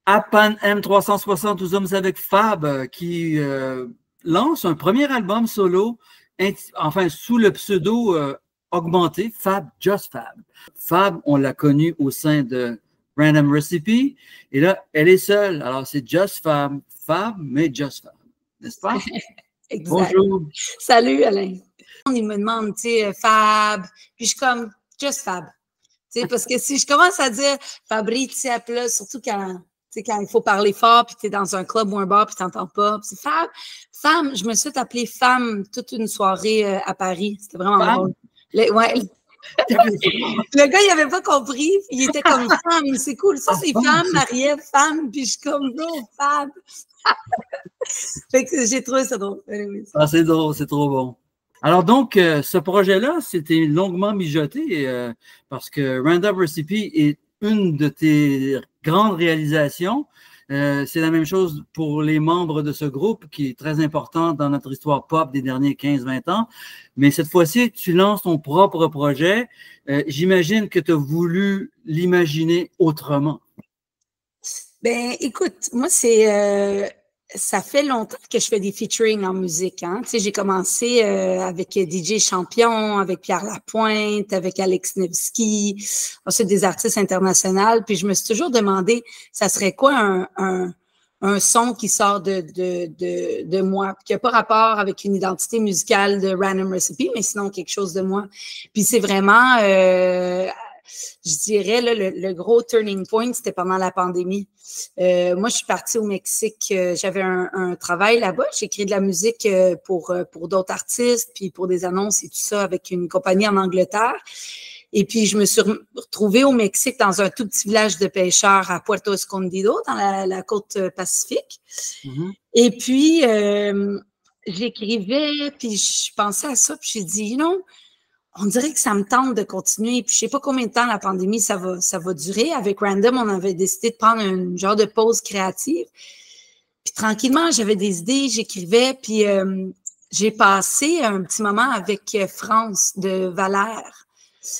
Apan M360, nous sommes avec Fab qui lance un premier album solo, enfin sous le pseudo augmenté, Fab Just Fab. Fab, on l'a connu au sein de Random Recipe, et là, elle est seule. Alors, c'est Just Fab, Fab, mais Just Fab, n'est-ce pas? Exact. Bonjour. Salut, Alain. Il me demande, tu sais, Fab, puis je suis comme Just Fab. Tu sais, parce que si je commence à dire Fabrizia, puis là, surtout quand il faut parler fort, puis tu es dans un club ou un bar, puis tu n'entends pas. Puis c'est Fab. Femme, je me suis appelée Femme toute une soirée à Paris. C'était vraiment drôle. Ouais. Le gars, il n'avait pas compris. Il était comme Femme. C'est cool. Ça, c'est Femme, Marie-Ève, Femme. Puis je suis comme, non, Fab. Fait que j'ai trouvé ça drôle. Ah, c'est drôle, c'est trop bon. Alors donc, ce projet-là, c'était longuement mijoté parce que Random Recipe est une de tes grandes réalisations. C'est la même chose pour les membres de ce groupe qui est très important dans notre histoire pop des derniers 15-20 ans. Mais cette fois-ci, tu lances ton propre projet. J'imagine que tu as voulu l'imaginer autrement. Ben, écoute, moi, ça fait longtemps que je fais des featuring en musique. Hein. Tu sais, j'ai commencé avec DJ Champion, avec Pierre Lapointe, avec Alex Nevsky, ensuite des artistes internationaux. Puis je me suis toujours demandé, ça serait quoi un son qui sort de moi, qui n'a pas rapport avec une identité musicale de Random Recipe, mais sinon quelque chose de moi. Puis c'est vraiment, je dirais, là, le gros turning point, c'était pendant la pandémie. Moi, je suis partie au Mexique. J'avais un travail là-bas. J'ai créé de la musique pour d'autres artistes, puis pour des annonces et tout ça avec une compagnie en Angleterre. Et puis, je me suis retrouvée au Mexique dans un tout petit village de pêcheurs à Puerto Escondido, dans la côte pacifique. Mm-hmm. Et puis, j'écrivais, puis je pensais à ça, puis j'ai dit, on dirait que ça me tente de continuer. Puis je sais pas combien de temps la pandémie ça va durer. Avec Random, on avait décidé de prendre un genre de pause créative. Puis tranquillement, j'avais des idées, j'écrivais. Puis j'ai passé un petit moment avec France de Valère,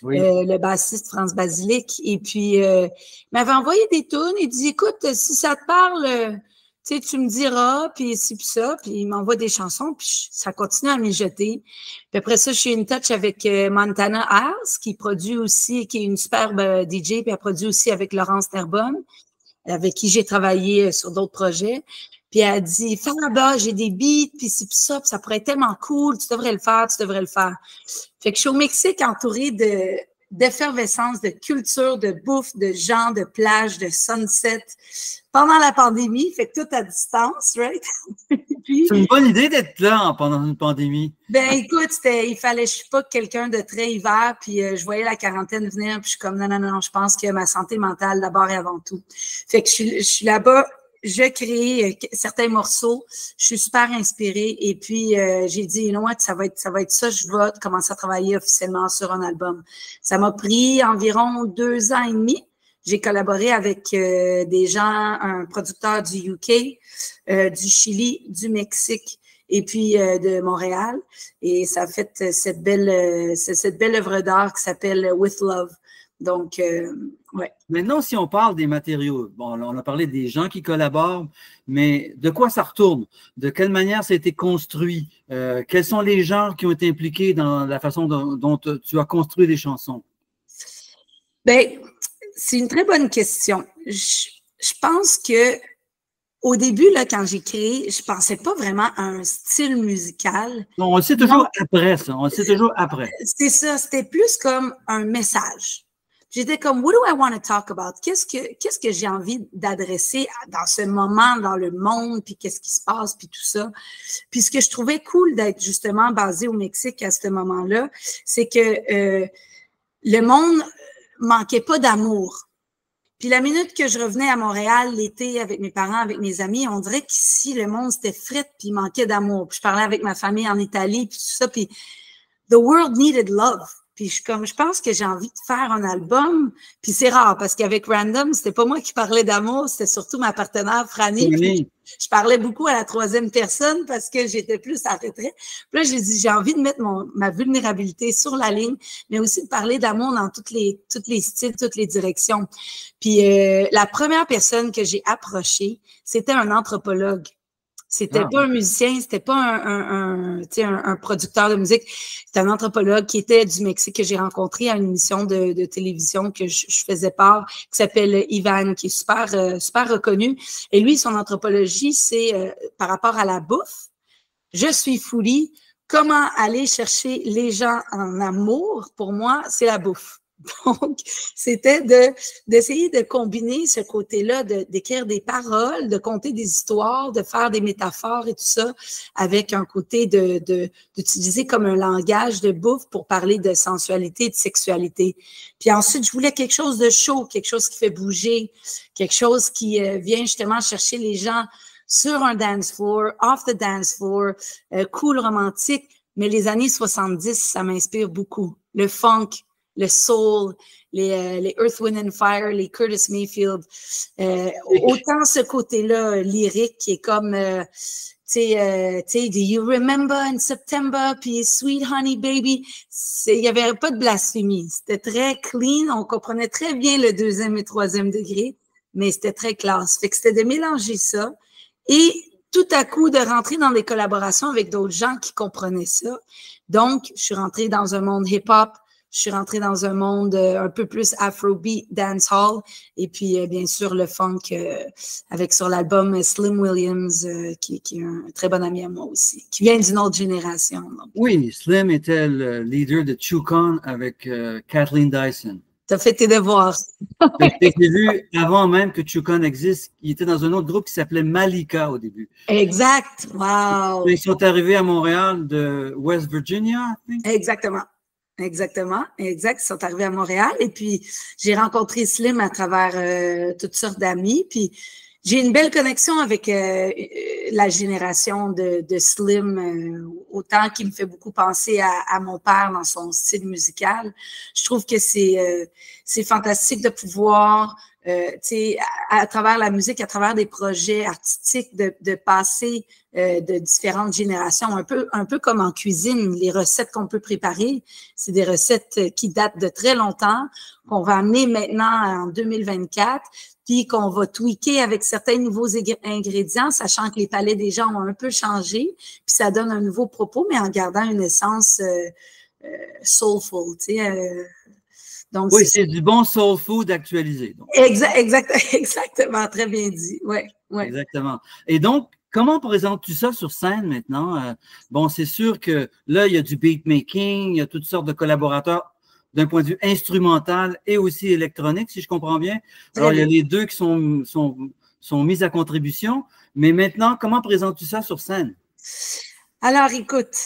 oui. Le bassiste France Basilic. Et puis il m'avait envoyé des tunes. Il dit, écoute, si ça te parle, tu me diras, puis ci, puis ça, puis il m'envoie des chansons, puis ça continue à mijoter. Puis après ça, je suis in touch avec Montana House, qui produit aussi, qui est une superbe DJ, puis elle produit aussi avec Laurence Nerbonne, avec qui j'ai travaillé sur d'autres projets. Puis elle a dit, Fab, j'ai des beats, puis ci, puis ça pourrait être tellement cool, tu devrais le faire. Fait que je suis au Mexique entourée d'effervescence, de culture, de bouffe, de gens, de plage, de sunset, pendant la pandémie, fait que tout à distance, right? Puis, c'est une bonne idée d'être là pendant une pandémie. Ben écoute, je suis pas quelqu'un de très hiver, puis je voyais la quarantaine venir, puis je suis comme non, je pense que ma santé mentale d'abord et avant tout. Fait que je suis là-bas, je crée certains morceaux, je suis super inspirée, et puis j'ai dit, ça va être ça, je vais commencer à travailler officiellement sur un album. Ça m'a pris environ 2 ans et demi. J'ai collaboré avec des gens, un producteur du UK, du Chili, du Mexique et puis de Montréal. Et ça a fait cette belle œuvre d'art qui s'appelle With Love. Donc, ouais. Maintenant, si on parle des matériaux, bon, on a parlé des gens qui collaborent, mais de quoi ça retourne? De quelle manière ça a été construit? Quels sont les gens qui ont été impliqués dans la façon dont tu as construit les chansons? Ben, c'est une très bonne question. Je pense que au début, là, quand j'ai créé, je pensais pas vraiment à un style musical. Non, on le sait toujours après, ça. On le sait toujours après. C'est ça. C'était plus comme un message. J'étais comme, what do I want to talk about? Qu'est-ce que j'ai envie d'adresser dans ce moment, dans le monde, puis qu'est-ce qui se passe, puis tout ça. Puis ce que je trouvais cool d'être justement basé au Mexique à ce moment-là, c'est que le monde manquait pas d'amour. Puis la minute que je revenais à Montréal l'été avec mes parents, avec mes amis, on dirait qu'ici, le monde c'était fret puis il manquait d'amour. Puis je parlais avec ma famille en Italie puis tout ça, puis the world needed love. puis je pense que j'ai envie de faire un album. Puis c'est rare, parce qu'avec Random, c'était pas moi qui parlais d'amour, c'était surtout ma partenaire Franny. Puis je parlais beaucoup à la troisième personne parce que j'étais plus à retrait. Puis là, j'ai dit, j'ai envie de mettre ma vulnérabilité sur la ligne, mais aussi de parler d'amour dans toutes les styles, toutes les directions. Puis la première personne que j'ai approchée, c'était un anthropologue. C'était pas un musicien, c'était pas un producteur de musique. C'était un anthropologue qui était du Mexique que j'ai rencontré à une émission de télévision que je faisais part, qui s'appelle Ivan, qui est super reconnu. Et lui, son anthropologie, c'est par rapport à la bouffe. Je suis foodie. Comment aller chercher les gens en amour? Pour moi, c'est la bouffe. Donc, c'était d'essayer de combiner ce côté-là, d'écrire des paroles, de conter des histoires, de faire des métaphores et tout ça, avec un côté d'utiliser comme un langage de bouffe pour parler de sensualité et de sexualité. Puis ensuite, je voulais quelque chose de chaud, quelque chose qui fait bouger, quelque chose qui vient justement chercher les gens sur un dance floor, off the dance floor, cool, romantique. Mais les années 70, ça m'inspire beaucoup. Le funk, le soul, les Earth, Wind and Fire, les Curtis Mayfield. Autant ce côté-là lyrique qui est comme, do you remember in September, puis Sweet Honey Baby. Il n'y avait pas de blasphémie. C'était très clean. On comprenait très bien le deuxième et troisième degré, mais c'était très classe. Fait que c'était de mélanger ça et tout à coup de rentrer dans des collaborations avec d'autres gens qui comprenaient ça. Donc, je suis rentrée dans un monde hip-hop. Je suis rentrée dans un monde un peu plus afrobeat, dancehall, et puis bien sûr le funk avec sur l'album Slim Williams, qui est un très bon ami à moi aussi, qui vient d'une autre génération. Donc. Oui, Slim était le leader de Chukon avec Kathleen Dyson. Tu as fait tes devoirs. J'ai vu avant même que Chukon existe, il était dans un autre groupe qui s'appelait Malika au début. Exact, wow. Ils sont arrivés à Montréal de West Virginia, I think. Exactement. Exactement, exact. Ils sont arrivés à Montréal et puis j'ai rencontré Slim à travers toutes sortes d'amis. Puis j'ai une belle connexion avec la génération de Slim, autant qu'il me fait beaucoup penser à mon père dans son style musical. Je trouve que c'est fantastique de pouvoir, à travers la musique, à travers des projets artistiques, de passer de différentes générations, un peu comme en cuisine, les recettes qu'on peut préparer, c'est des recettes qui datent de très longtemps, qu'on va amener maintenant en 2024, puis qu'on va tweaker avec certains nouveaux ingrédients, sachant que les palais des gens ont un peu changé, puis ça donne un nouveau propos, mais en gardant une essence soulful, tu sais. Donc, oui, c'est du bon soul food actualisé. Exactement, très bien dit. Ouais. Exactement. Et donc, comment présentes-tu ça sur scène maintenant? Bon, c'est sûr que là, il y a du beatmaking, il y a toutes sortes de collaborateurs d'un point de vue instrumental et aussi électronique, si je comprends bien. Alors, il y a les deux qui sont mis à contribution. Mais maintenant, comment présentes-tu ça sur scène? Alors, écoute,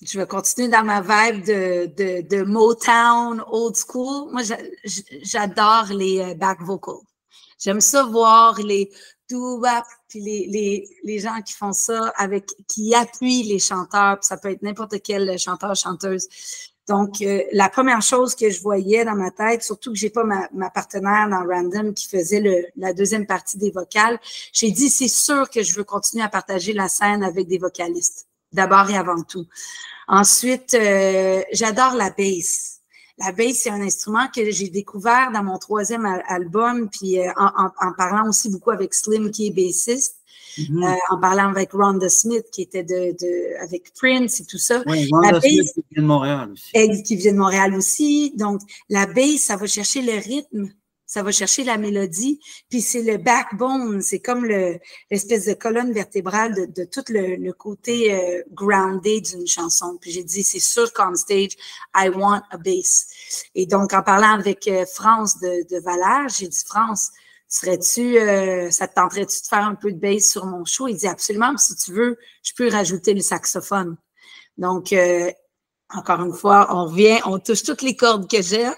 je vais continuer dans ma vibe de Motown, old school. Moi, j'adore les back vocals. J'aime ça voir les doo-wop, puis les gens qui font ça, qui appuient les chanteurs, puis ça peut être n'importe quel chanteur, chanteuse. Donc, la première chose que je voyais dans ma tête, surtout que j'ai pas ma partenaire dans Random qui faisait la deuxième partie des vocales, j'ai dit, c'est sûr que je veux continuer à partager la scène avec des vocalistes, d'abord et avant tout. Ensuite, j'adore la bass. La bass, c'est un instrument que j'ai découvert dans mon troisième album, puis en parlant aussi beaucoup avec Slim, qui est bassiste. En parlant avec Rhonda Smith, qui était avec Prince et tout ça. Oui, Rhonda Smith qui vient de Montréal aussi. Qui vient de Montréal aussi. Donc, la bass, ça va chercher le rythme, ça va chercher la mélodie, puis c'est le backbone, c'est comme l'espèce de colonne vertébrale de tout le côté grounded d'une chanson. Puis j'ai dit, c'est sûr qu'on stage, I want a bass. Et donc, en parlant avec France de Valère, j'ai dit, France, ça te tenterait-tu de faire un peu de bass sur mon show? Il dit absolument, si tu veux, je peux rajouter le saxophone. Donc, encore une fois, on touche toutes les cordes que j'aime.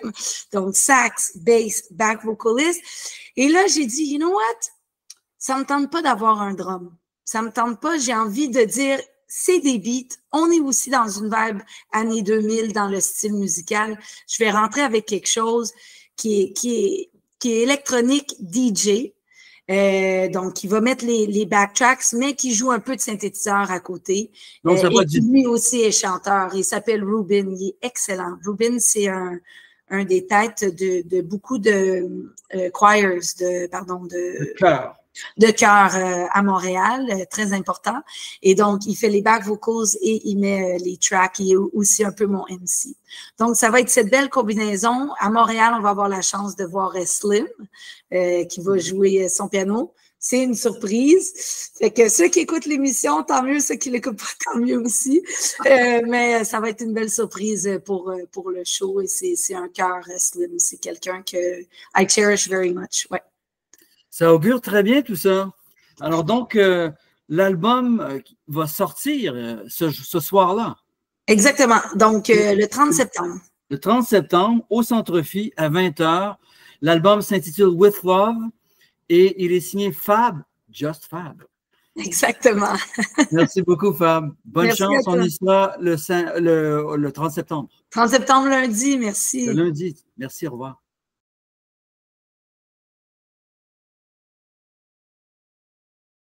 Donc, sax, bass, back vocalist. Et là, j'ai dit, you know what? Ça me tente pas d'avoir un drum. Ça me tente pas, j'ai envie de dire, c'est des beats. On est aussi dans une vibe années 2000 dans le style musical. Je vais rentrer avec quelque chose qui est électronique DJ. Donc, il va mettre les backtracks, mais qui joue un peu de synthétiseur à côté. Donc, ça va et lui aussi est chanteur. Il s'appelle Ruben. Il est excellent. Ruben, c'est un des têtes de beaucoup de choirs, de chœur à Montréal, très important. Et donc, il fait les back vocals et il met les tracks. Il est aussi un peu mon MC. Donc, ça va être cette belle combinaison. À Montréal, on va avoir la chance de voir Slim qui va jouer son piano. C'est une surprise. Fait que ceux qui écoutent l'émission, tant mieux. Ceux qui l'écoutent pas, tant mieux aussi. Mais ça va être une belle surprise pour le show. Et c'est un cœur, Slim. C'est quelqu'un que I cherish very much. Ouais. Ça augure très bien tout ça. Alors donc, l'album va sortir ce soir-là. Exactement. Donc, le 30 septembre. Le 30 septembre, au Centre-Phi, à 20h. L'album s'intitule With Love et il est signé Fab, Just Fab. Exactement. Merci beaucoup, Fab. Bonne merci chance. On y sera le 30 septembre. 30 septembre, lundi. Merci. Le lundi. Merci, au revoir.